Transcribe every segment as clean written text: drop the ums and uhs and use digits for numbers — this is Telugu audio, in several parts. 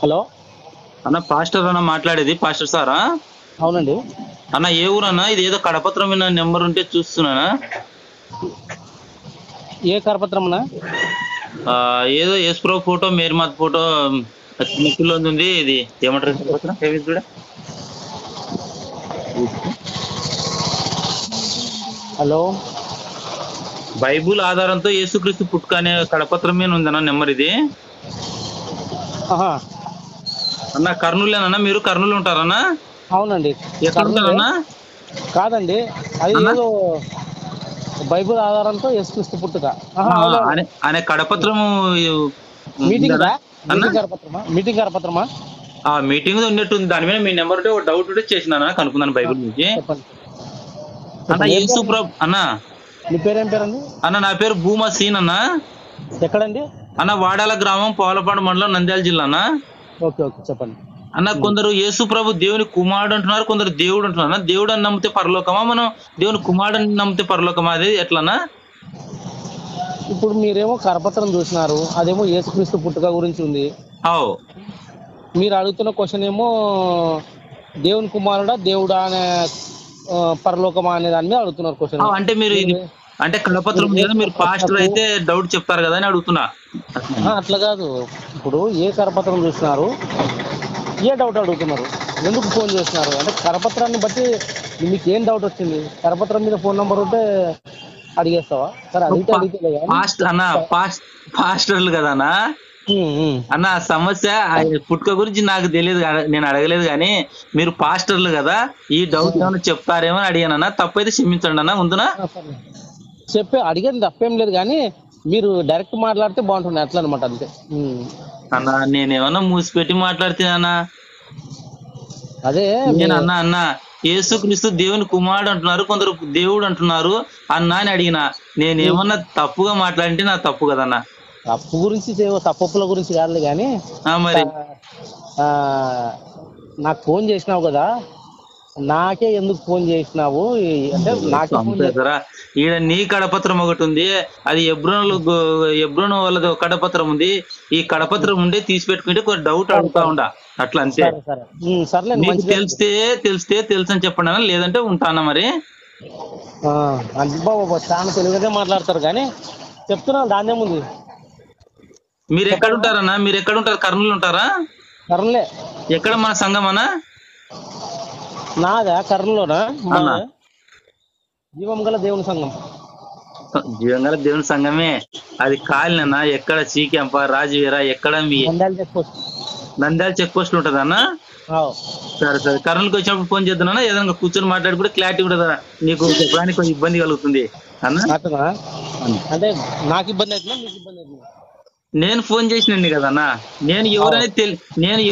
హలో. అన్న పాస్టర్ అన్న మాట్లాడేది, పాస్టర్ సారా? అవునండి. అన్న ఏ ఊరన్నా? ఇది ఏదో కడపత్రం మీద నెంబర్ ఉంటే చూస్తున్నానా. ఏ కరపత్రమునా? ఏదో యేసుప్రభు ఫోటో, మేరీమాత ఫోటో మిక్కుల్లో ఉంది. ఇది ఏమంటారు కడపత్రం? ఏమి చూడ హలో. బైబుల్ ఆధారంతో యేసుక్రీస్తు పుట్టుక అనే కడపత్రం మీద ఉందన్న నెంబర్ ఇది. ఆహా. అన్న కర్నూలేనన్నా? మీరు కర్నూలు ఉంటారన్నా? అవునండి. ఎక్కడ ఉంటారన్నా? కాదండి, అది అన్నా? ఏదో బైబిల్ ఆధారంతో యేసుక్రీస్తు పుట్టుక. అనే కడపత్రము మీటింగ్ ఉందనా అన్న? మీటింగ్ కరపత్రమా? ఆ మీటింగ్ ఉన్నట్టుంది. దాని మీద మీ నెంబర్ ఉంటే ఒక డౌట్ ఉంటే చేసినా కనుక్కున్నాను బైబిల్ నుంచి. చెప్పండి. అన్న యేసు ప్రభు అన్న. మీ పేరేం పేరండి? అన్న నా పేరు భూమా సీన్ అన్న. ఎక్కడండి? అన్న వాడాల గ్రామం, పోలపాడు మండలం, నంద్యాల జిల్లా అన్న. ఓకే ఓకే, చెప్పండి. అన్న కొందరు యేసు ప్రభు దేవుని కుమారుడు అంటున్నారు, కొందరు దేవుడు అంటున్నారు అన్న. దేవుడు అని నమ్మితే పరలోకమా, మనం దేవుని కుమారుడు అని నమ్మితే పరలోకమా? అది ఎట్లన్నా? ఇప్పుడు మీరేమో కరపత్రం చూసినారు, అదేమో యేసుక్రీస్తు పుట్టుక గురించి ఉంది. అవు. మీరు అడుగుతున్న క్వశ్చన్ ఏమో దేవుని కుమారుడా దేవుడా అనే పరలోకమా అనే దాని మీద అడుగుతున్నారు క్వశ్చన్. అంటే మీరు ఇది అంటే కడపత్రం మీద మీరు పాస్టర్ అయితే డౌట్ చెప్తారు కదా అని అడుగుతున్నా. అట్లా కాదు, ఇప్పుడు ఏ కరపత్రం చూసినారు, ఏ డౌట్ అడుగుతున్నారు, ఎందుకు ఫోన్ చేస్తున్నారు అంటే కరపత్రాన్ని బట్టి మీకు ఏం డౌట్ వచ్చింది? కరపత్రం మీద ఫోన్ నంబర్ ఉంటే అడిగేస్తావా? సరే అడిగితే పాస్టర్లు కదా అన్న. అన్న సమస్య పుట్టుక గురించి నాకు తెలియదు, నేను అడగలేదు. కానీ మీరు పాస్టర్లు కదా, ఈ డౌట్ ఏమైనా చెప్తారేమో అని అడిగానన్నా. తప్పైతే క్షమించండి అన్న ముందున. అడిగేది తప్పేం లేదు, కానీ మీరు డైరెక్ట్ మాట్లాడితే బాగుంటుంది అట్లా అనమాట, అంతే. అన్న నేనేమన్నా మూసిపెట్టి మాట్లాడుతున్నానా? అదే నేను అన్న యేసుక్రీస్తు దేవుని కుమారుడు అంటున్నారు, కొందరు దేవుడు అంటున్నారు అన్న అని అడిగిన. నేనేమన్నా తప్పుగా మాట్లాడింటే నా తప్పు కదన్నా. తప్పు గురించి తప్పుల గురించి కాదు, కానీ మరి నాకు ఫోన్ చేసినావు కదా, నాకే ఎందుకు ఫోన్ చేసినావు అంటే నాకే ఈడ నీ కడపత్రం ఒకటి ఉంది, అది ఎబ్రోను వాళ్ళది ఒక కడపత్రం ఉంది. ఈ కడపత్రం ఉండే తీసి పెట్టుకుంటే కొంచెం డౌట్ అడుగుతా ఉండా, అట్లా అంతే. మీకు తెలిస్తే తెలుసు అని చెప్పండి అన్న, లేదంటే ఉంటానా మరి. బాబా చాలా తెలుగుగా మాట్లాడతారు, కానీ చెప్తున్నాను దాన్నే ముందు. మీరు ఎక్కడ ఉంటారన్నా? మీరు ఎక్కడ ఉంటారు? కర్నూలు ఉంటారా? కర్నూలే. ఎక్కడ మన సంఘం అన్నా? నాదా కర్నూలులోనా? జీవంగల దేవుని సంఘం. జీవంగల దేవుని సంఘమే. అది కాలినా? ఎక్కడ? చీకెంప, రాజవీర, ఎక్కడ? మీ నంద్యాల చెక్ పోస్ట్ ఉంటది అన్న. సరే సరే, కర్నూలుకి వచ్చినప్పుడు ఫోన్ చేద్దానన్నా, ఏదైనా కూర్చొని మాట్లాడుకుంటే క్లారిటీ ఉంటుందా? నీకు చెప్పడానికి కొంచెం ఇబ్బంది కలుగుతుంది అన్న. అంటే నాకు ఇబ్బంది అవుతుందా, మీకు ఇబ్బంది అవుతుందా? నేను ఫోన్ చేసినండి కదన్నా. నేను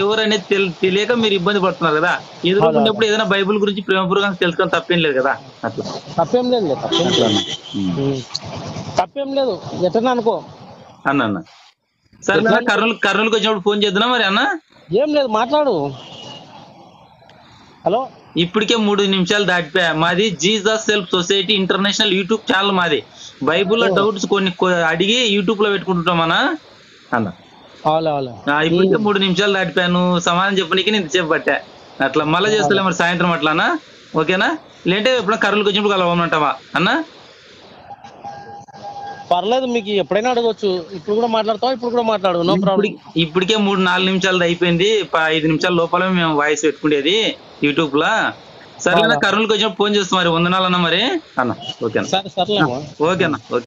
ఎవరనేది తెలియక మీరు ఇబ్బంది పడుతున్నారు కదా. ఎదుర్కొన్నప్పుడు ఏదైనా బైబుల్ గురించి ప్రేమపూర్వకంగా తెలుసుకొని తప్పేం లేదు కదా. అట్లా తప్పేం లేదు, తప్పేం లేదు, ఎట్లా అనుకో అన్న. సరే కర్నూలుకి వచ్చినప్పుడు ఫోన్ చేద్దాం మరి అన్న. ఏం లేదు, మాట్లాడు. హలో. ఇప్పటికే 3 నిమిషాలు దాటిపోయా. మాది Jesus self society international YouTube channel మాది. బైబుల్లో డౌట్స్ కొన్ని అడిగి యూట్యూబ్ లో పెట్టుకుంటుంటామన్నా అన్న. ఇప్పటికే 3 నిమిషాలు దాటిపోయాను. సమాధానం చెప్పనీకి నేను చెప్పబట్టా. అట్లా మళ్ళీ చేస్తలే మరి సాయంత్రం అట్లానా? ఓకేనా? లేదంటే ఎప్పుడైనా కర్నూలుకి వచ్చినప్పుడు కలవమంటావా అన్న? పర్లేదు, మీకు ఎప్పుడైనా అడగవచ్చు. ఇప్పుడు కూడా మాట్లాడతావా? ఇప్పుడు కూడా మాట్లాడు, నో ప్రాబ్లం. ఇప్పటికే 3-4 నిమిషాలు అయిపోయింది. 5 నిమిషాల లోపల మేము వాయిస్ పెట్టుకునేది యూట్యూబ్ లా. సరేనా? కర్నూలుకి వచ్చినప్పుడు ఫోన్ చేస్తాం మరి. వందనాలన్నా మరి అన్న. ఓకేనా? సరే, సర్లే. ఓకేనా? ఓకే.